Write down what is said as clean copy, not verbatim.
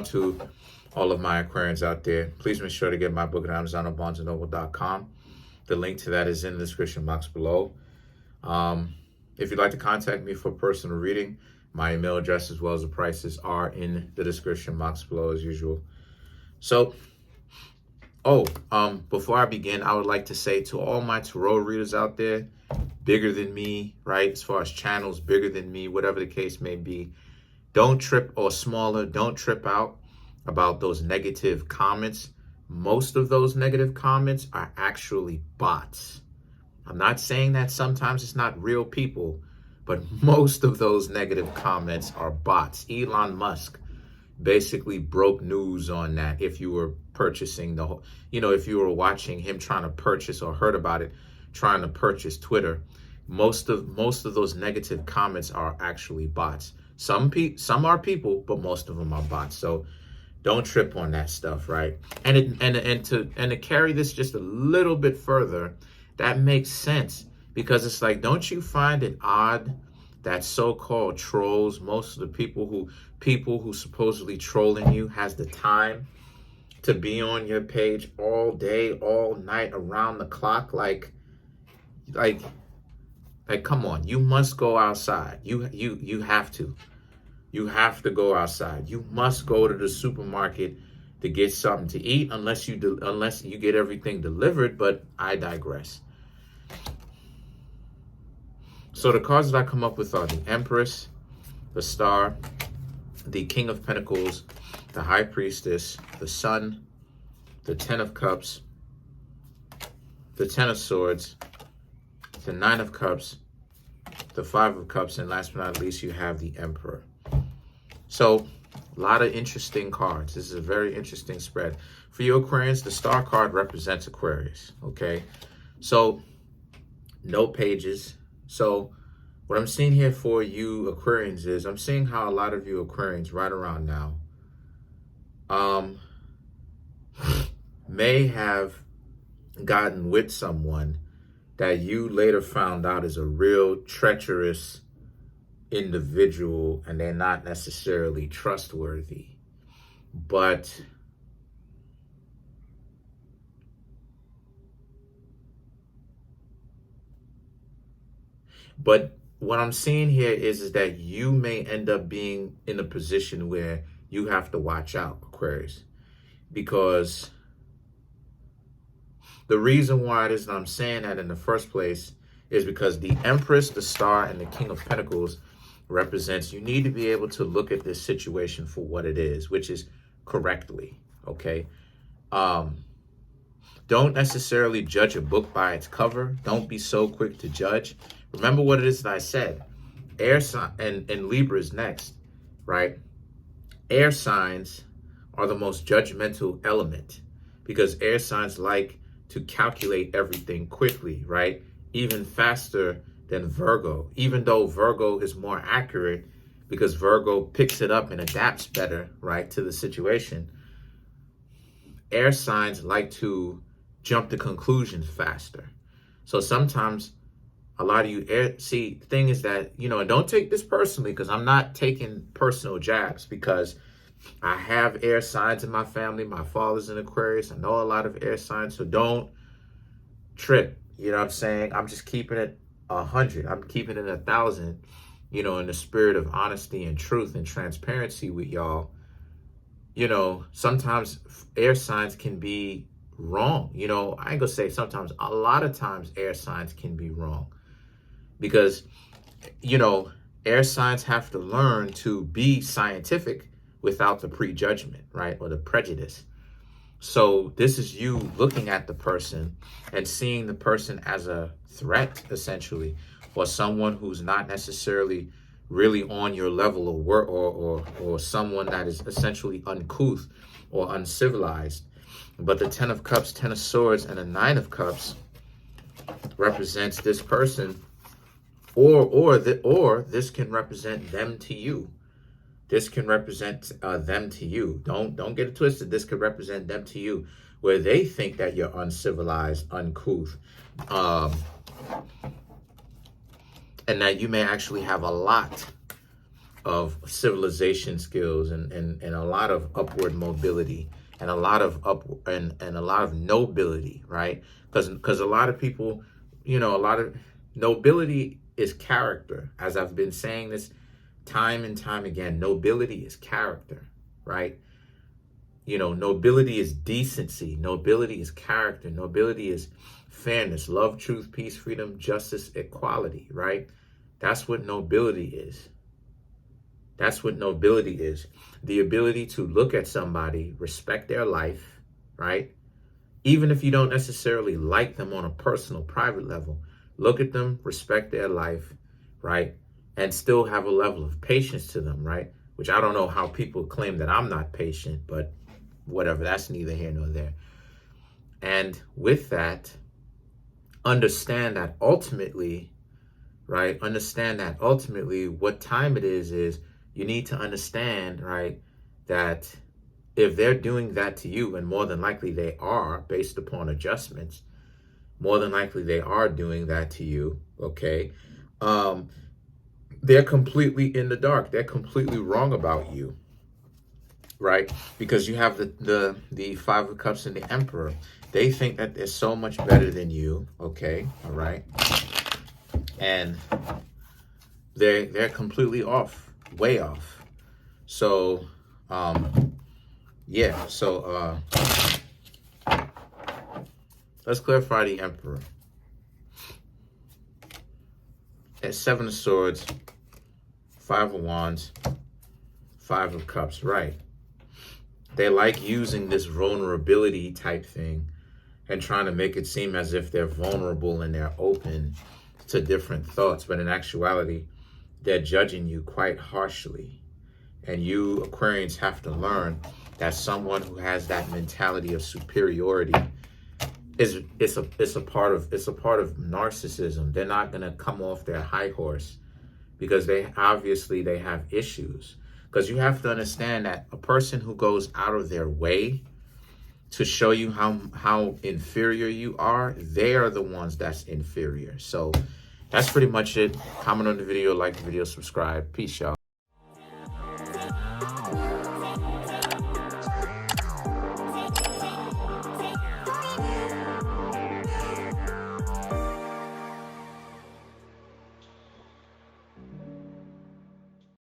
to all of my Aquarians out there. Please make sure to get my book at Amazon or BarnesandNoble.com. The link to that is in the description box below. If you'd like to contact me for personal reading, my email address as well as the prices are in the description box below as usual. So, before I begin, I would like to say to all my tarot readers out there, bigger than me, right? As far as channels, bigger than me, whatever the case may be, don't trip, or smaller, don't trip out about those negative comments. Most of those negative comments are actually bots. I'm not saying that sometimes it's not real people, but most of those negative comments are bots. Elon Musk basically broke news on that. If you were purchasing if you were watching him trying to purchase, or heard about it, trying to purchase Twitter, most of those negative comments are actually bots. Some are people, but most of them are bots. So don't trip on that stuff, right? And to carry this just a little bit further, that makes sense, because it's like, don't you find it odd that so-called trolls, most of the people who supposedly trolling you, has the time to be on your page all day, all night, around the clock? Like come on, you must go outside. You have to. You have to go outside. You must go to the supermarket to get something to eat, unless you get everything delivered, but I digress. So the cards that I come up with are the Empress, the Star, the King of Pentacles, the High Priestess, the Sun, the Ten of Cups, the Ten of Swords, the Nine of Cups, the Five of Cups, and last but not least, you have the Emperor. So a lot of interesting cards. This is a very interesting spread. For you Aquarians, the Star card represents Aquarius, okay? So no pages. So what I'm seeing here for you Aquarians is, I'm seeing how a lot of you Aquarians right around now may have gotten with someone that you later found out is a real treacherous individual, and they're not necessarily trustworthy. But what I'm seeing here is that you may end up being in a position where you have to watch out, Aquarius, because the reason why it is that I'm saying that in the first place is because the Empress, the Star, and the King of Pentacles represents, you need to be able to look at this situation for what it is, which is correctly, okay? Don't necessarily judge a book by its cover. Don't be so quick to judge. Remember what it is that I said. Air sign, and Libra is next, right? Air signs are the most judgmental element, because air signs like to calculate everything quickly, right? Even faster than Virgo, even though Virgo is more accurate, because Virgo picks it up and adapts better, right, to the situation. Air signs like to jump to conclusions faster. So sometimes a lot of you the thing is that, and don't take this personally, because I'm not taking personal jabs, because I have air signs in my family. My father's an Aquarius. I know a lot of air signs, so don't trip. You know what I'm saying? I'm just keeping it 100. I'm keeping it 1,000, in the spirit of honesty and truth and transparency with y'all. Sometimes air signs can be wrong. I ain't gonna say sometimes, a lot of times air signs can be wrong, because, air signs have to learn to be scientific without the prejudgment, right? Or the prejudice. So this is you looking at the person and seeing the person as a threat, essentially, or someone who's not necessarily really on your level of work, or someone that is essentially uncouth or uncivilized. But the Ten of Cups, Ten of Swords, and the Nine of Cups represents this person, or this can represent them to you. This can represent them to you. Don't get it twisted. This could represent them to you, where they think that you're uncivilized, uncouth, and that you may actually have a lot of civilization skills and a lot of upward mobility and a lot of a lot of nobility, right? Because a lot of people, you know, a lot of nobility is character. As I've been saying this time and time again, nobility is character, right? You know, nobility is decency. Nobility is character. Nobility is fairness, love, truth, peace, freedom, justice, equality, right? That's what nobility is. That's what nobility is. The ability to look at somebody, respect their life, right? Even if you don't necessarily like them on a personal, private level, look at them, respect their life, right? And still have a level of patience to them, right? Which I don't know how people claim that I'm not patient, but whatever, that's neither here nor there. And with that, understand that ultimately, right? Understand that ultimately what time it is you need to understand, right, that if they're doing that to you, and more than likely they are, based upon adjustments, more than likely they are doing that to you, okay? They're completely in the dark. They're completely wrong about you, right? Because you have the Five of Cups and the Emperor. They think that they're so much better than you, okay? All right? And they're completely off. Way off. So yeah, so let's clarify the Emperor. At Seven of Swords, Five of Wands, Five of Cups, right? They like using this vulnerability type thing and trying to make it seem as if they're vulnerable and they're open to different thoughts, but in actuality, they're judging you quite harshly. And you Aquarians have to learn that someone who has that mentality of superiority it's a part of narcissism. They're not going to come off their high horse because they have issues. Because you have to understand that a person who goes out of their way to show you how inferior you are, they are the ones that's inferior. So that's pretty much it. Comment on the video, like the video, subscribe. Peace, y'all.